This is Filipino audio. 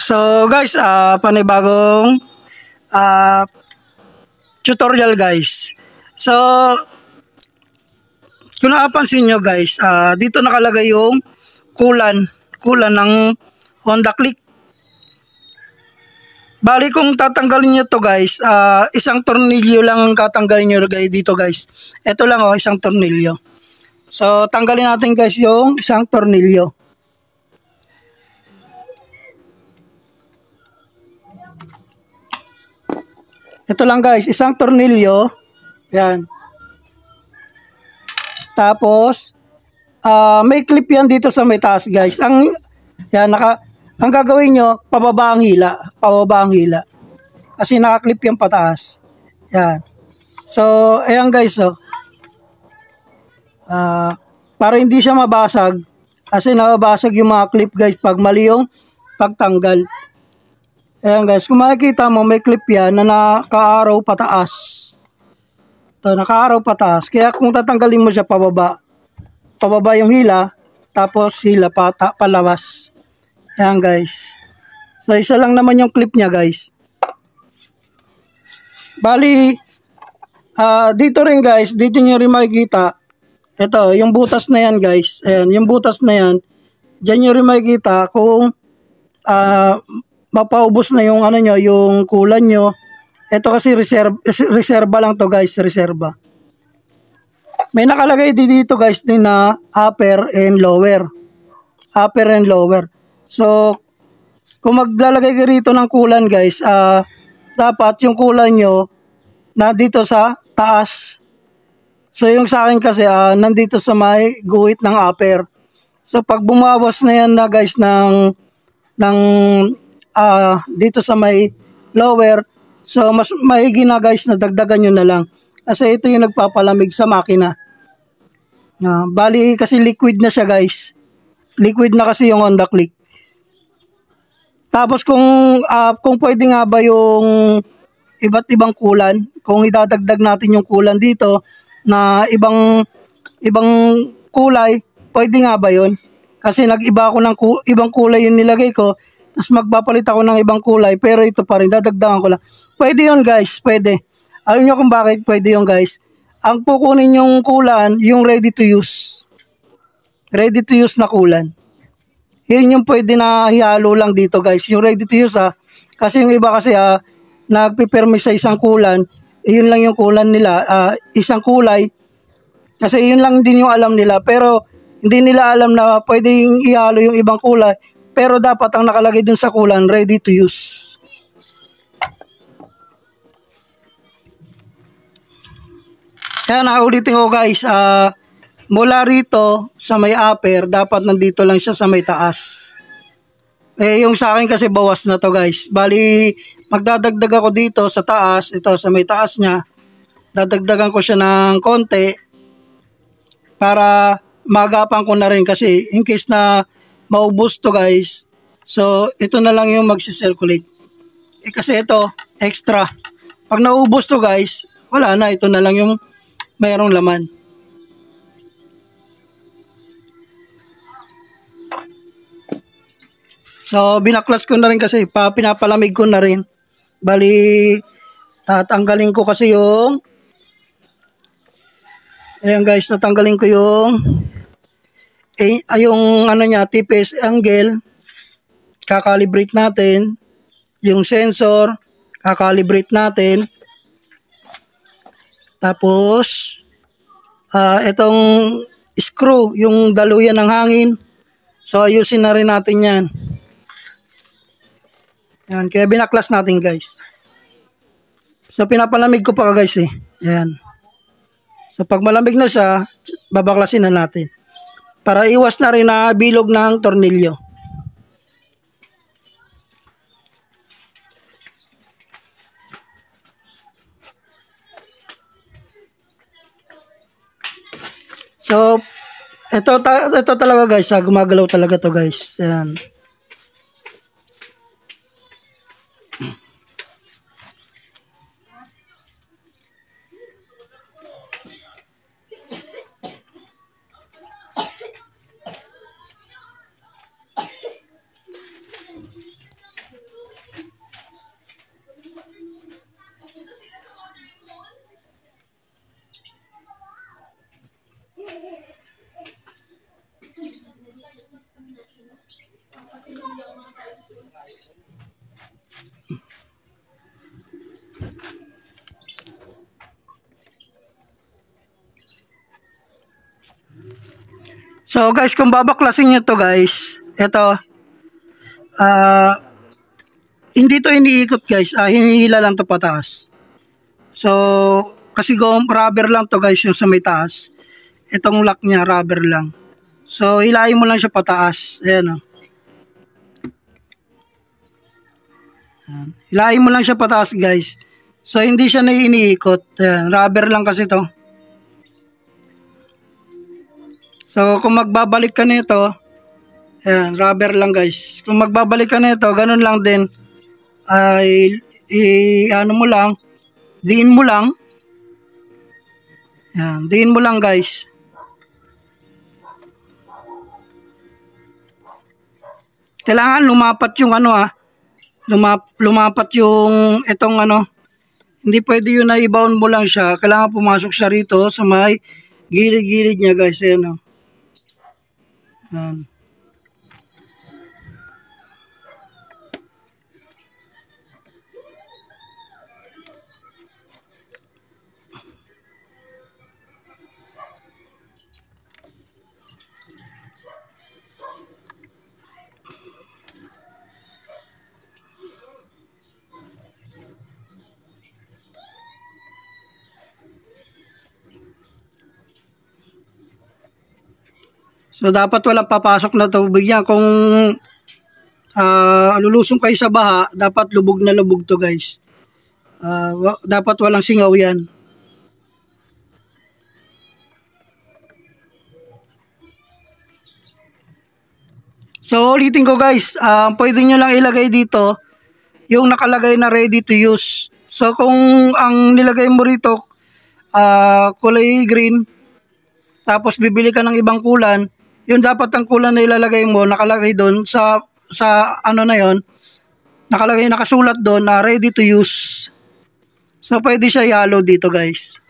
So guys, panibagong uh, tutorial guys. So kung napapansin nyo guys, dito nakalagay yung kulan ng Honda Click. Bali kung tatanggalin nyo to guys, isang tornilyo lang ang tatanggalin nyo guys dito guys. Ito lang isang tornilyo. So tanggalin natin guys yung isang tornilyo. Ito lang guys, isang tornilyo. Yan. Tapos, may clip yan dito sa may taas guys. Ang gagawin nyo, pababa ang hila. Pababa ang hila. Kasi nakaklip yan pataas. Yan. So, ayan guys. So, para hindi siya mabasag. Kasi nababasag yung mga clip guys pag mali yung pagtanggal. Ayan guys, kung makikita mo may clip yan na naka-arrow pataas. Ito, naka-arrow pataas. Kaya kung tatanggalin mo siya pababa, pababa yung hila, tapos hila palabas. Ayan guys. So isa lang naman yung clip niya guys. Bali, dito rin guys, dito nyo rin makikita. Ito, yung butas na yan guys. Ayan, yung butas na yan. Diyan nyo rin makikita kung mapaubos na yung ano nyo, yung kulan nyo. Ito kasi reserva lang to guys, reserva. May nakalagay dito guys din na upper and lower. Upper and lower. So, kung maglalagay ka rito ng kulan guys, dapat yung kulan nyo na dito sa taas. So, yung sa akin kasi nandito sa may guhit ng upper. So, pag bumawas na yan na guys ng dito sa may lower, so mas maigi na guys na dagdagan nyo na lang kasi ito yung nagpapalamig sa makina. Bali kasi liquid na siya guys, liquid na kasi yung Honda Click. Tapos kung pwede nga ba yung iba't ibang kulan, kung idadagdag natin yung kulan dito na ibang kulay, pwede nga ba yun? Kasi nag-iba ako ng ibang kulay yung nilagay ko, tapos magpapalit ako ng ibang kulay, pero ito pa rin, dadagdagan ko lang. Pwede yun guys, pwede. Alam nyo kung bakit pwede yun guys? Ang kukunin yung kulan, yung ready to use. Ready to use na kulan. Yun yung pwede na ihalo lang dito guys. Yung ready to use kasi yung iba kasi nagpipermi sa isang kulan, yun lang yung kulan nila, isang kulay. Kasi yun lang din yung alam nila, pero hindi nila alam na pwedeng ihalo yung ibang kulay. Pero dapat ang nakalagay dun sa kulan, ready to use. Kaya naulitin ko guys, mula rito sa may upper, dapat nandito lang siya sa may taas. Yung sa akin kasi bawas na to guys. Bali, magdadagdag ako dito sa taas, ito sa may taas niya. Dadagdagan ko siya ng konti para magapan ko na rin kasi in case na maubos to guys. So, ito na lang yung magsi-circulate. Kasi ito, extra. Pag naubos to guys, wala na. Ito na lang yung mayroong laman. So, binaklas ko na rin kasi pinapalamig ko na rin. Bali, tatanggalin ko kasi yung ayan guys, natanggalin ko yung ano niya, TPS angle. Kakalibrate natin. Yung sensor, kakalibrate natin. Tapos, itong screw, yung daluyan ng hangin. So, ayusin na rin natin yan. Yan, kaya binaklas natin guys. So, pinapalamig ko pa guys eh. Yan. So, pag malamig na siya, babaklasin na natin. Para iwas na rin na bilog ng tornilyo. So, ito talaga guys, gumagalaw talaga to guys. Ayan. So guys, kung babaklasin nyo to guys, ito, hindi to iniikot guys, hinihila lang to pataas. So, kasi rubber lang to guys yung sa may taas. Itong lock niya, rubber lang. So, hilahin mo lang siya pataas. Ayan o. Hilahin mo lang siya pataas guys. So, hindi siya na iniikot. Ayan, rubber lang kasi to. So, kung magbabalik ka nito, ayan, rubber lang guys. Kung magbabalik ka nito, ganun lang din. Ay, ano mo lang, diin mo lang. Ayan, diin mo lang guys. Kailangan lumapat yung ano lumapat yung itong ano. Hindi pwede yun na i-bound mo lang siya. Kailangan pumasok siya rito sa may gilid-gilid niya guys. Ayan o. Ayan. So dapat walang papasok na tubig yan. Kung lulusong kayo sa baha, dapat lubog na lubog to guys. Dapat walang singaw yan. So ulitin ko guys, pwede nyo lang ilagay dito yung nakalagay na ready to use. So kung ang nilagay mo rito kulay green, tapos bibili ka ng ibang kulan, yung dapat ang kulan na ilalagay mo nakalagay doon sa ano na yon, nakalagay, nakasulat doon na ready to use. So pwede siya i-halo dito guys.